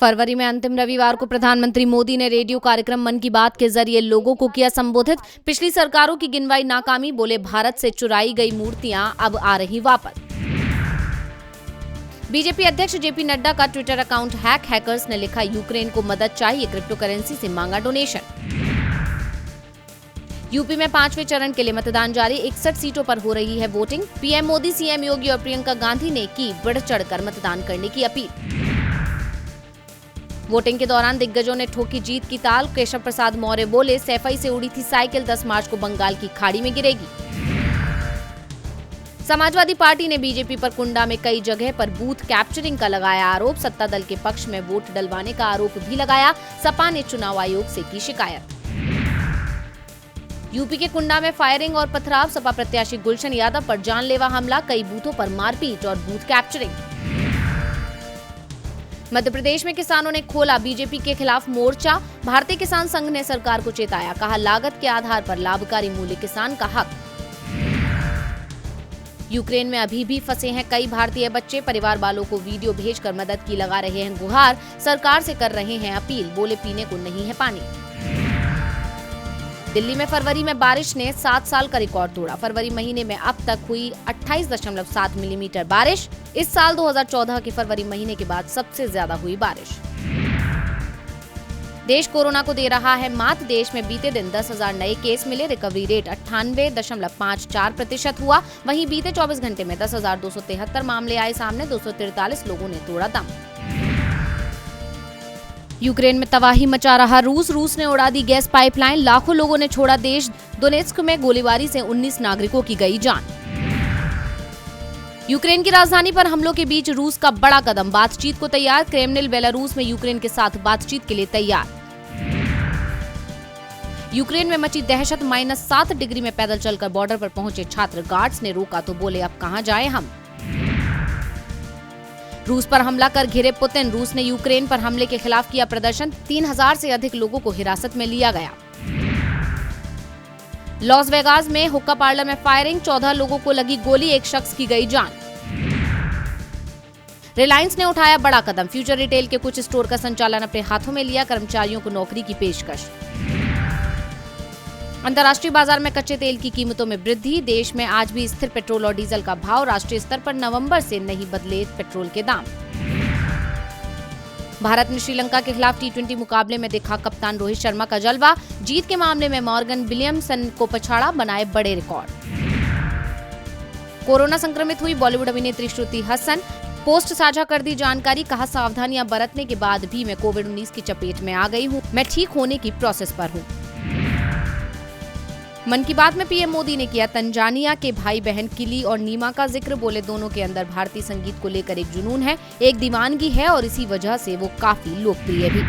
फरवरी में अंतिम रविवार को प्रधानमंत्री मोदी ने रेडियो कार्यक्रम मन की बात के जरिए लोगों को किया संबोधित। पिछली सरकारों की गिनवाई नाकामी, बोले भारत से चुराई गई मूर्तियां अब आ रही वापस। बीजेपी अध्यक्ष जेपी नड्डा का ट्विटर अकाउंट हैकर्स ने लिखा, यूक्रेन को मदद चाहिए, क्रिप्टो करेंसी से मांगा डोनेशन। यूपी में 5वें चरण के लिए मतदान जारी, 61 सीटों पर हो रही है वोटिंग। पीएम मोदी, सीएम योगी और प्रियंका गांधी ने की बढ़ चढ़कर मतदान करने की अपील। वोटिंग के दौरान दिग्गजों ने ठोकी जीत की ताल। केशव प्रसाद मौर्य बोले, सैफई से उड़ी थी साइकिल, 10 मार्च को बंगाल की खाड़ी में गिरेगी। समाजवादी पार्टी ने बीजेपी पर कुंडा में कई जगह पर बूथ कैप्चरिंग का लगाया आरोप। सत्ता दल के पक्ष में वोट डलवाने का आरोप भी लगाया। सपा ने चुनाव आयोग से की शिकायत। यूपी के कुंडा में फायरिंग और पथराव, सपा प्रत्याशी गुलशन यादव पर जानलेवा हमला, कई बूथों पर मारपीट और बूथ कैप्चरिंग। मध्य प्रदेश में किसानों ने खोला बीजेपी के खिलाफ मोर्चा। भारतीय किसान संघ ने सरकार को चेताया, कहा लागत के आधार पर लाभकारी मूल्य किसान का हक। यूक्रेन में अभी भी फंसे हैं कई भारतीय बच्चे, परिवार वालों को वीडियो भेजकर मदद की लगा रहे हैं गुहार। सरकार से कर रहे हैं अपील, बोले पीने को नहीं है पानी। दिल्ली में फरवरी में बारिश ने 7 साल का रिकॉर्ड तोड़ा। फरवरी महीने में अब तक हुई 28.7 मिलीमीटर बारिश। इस साल 2014 के फरवरी महीने के बाद सबसे ज्यादा हुई बारिश। देश कोरोना को दे रहा है मात। देश में बीते दिन 10,000 नए केस मिले। रिकवरी रेट 98.54% हुआ। वहीं बीते 24 घंटे में 10,273 मामले आए सामने। 243 लोगों ने तोड़ा दम। यूक्रेन में तबाही मचा रहा रूस ने उड़ा दी गैस पाइपलाइन। लाखों लोगों ने छोड़ा देश। दोनेत्स्क में गोलीबारी से 19 नागरिकों की गई जान। यूक्रेन की राजधानी पर हमलों के बीच रूस का बड़ा कदम, बातचीत को तैयार। क्रेमलिन बेलारूस में यूक्रेन के साथ बातचीत के लिए तैयार। यूक्रेन में मची दहशत, -7 डिग्री में पैदल चलकर बॉर्डर पर पहुंचे छात्र। गार्ड्स ने रोका तो बोले अब कहां जाएं हम। रूस पर हमला कर घिरे पुतिन। रूस ने यूक्रेन पर हमले के खिलाफ किया प्रदर्शन। 3000 से अधिक लोगों को हिरासत में लिया गया। लॉस वेगास में हुक्का पार्लर में फायरिंग, 14 लोगों को लगी गोली, एक शख्स की गई जान। रिलायंस ने उठाया बड़ा कदम। फ्यूचर रिटेल के कुछ स्टोर का संचालन अपने हाथों में लिया। कर्मचारियों को नौकरी की पेशकश। अंतर्राष्ट्रीय बाजार में कच्चे तेल की कीमतों में वृद्धि। देश में आज भी स्थिर पेट्रोल और डीजल का भाव। राष्ट्रीय स्तर पर नवंबर से नहीं बदले पेट्रोल के दाम। भारत ने श्रीलंका के खिलाफ T20 मुकाबले में देखा कप्तान रोहित शर्मा का जलवा। जीत के मामले में मॉर्गन विलियमसन को पछाड़ा, बनाए बड़े रिकॉर्ड। कोरोना संक्रमित हुई बॉलीवुड अभिनेत्री श्रुति हसन। पोस्ट साझा कर दी जानकारी, कहा सावधानियां बरतने के बाद भी मैं कोविड-19 की चपेट में आ गई हूं। मैं ठीक होने की प्रोसेस पर हूं। मन की बात में पीएम मोदी ने किया तंजानिया के भाई बहन किली और नीमा का जिक्र। बोले दोनों के अंदर भारतीय संगीत को लेकर एक जुनून है, एक दीवानगी है और इसी वजह से वो काफी लोकप्रिय भी।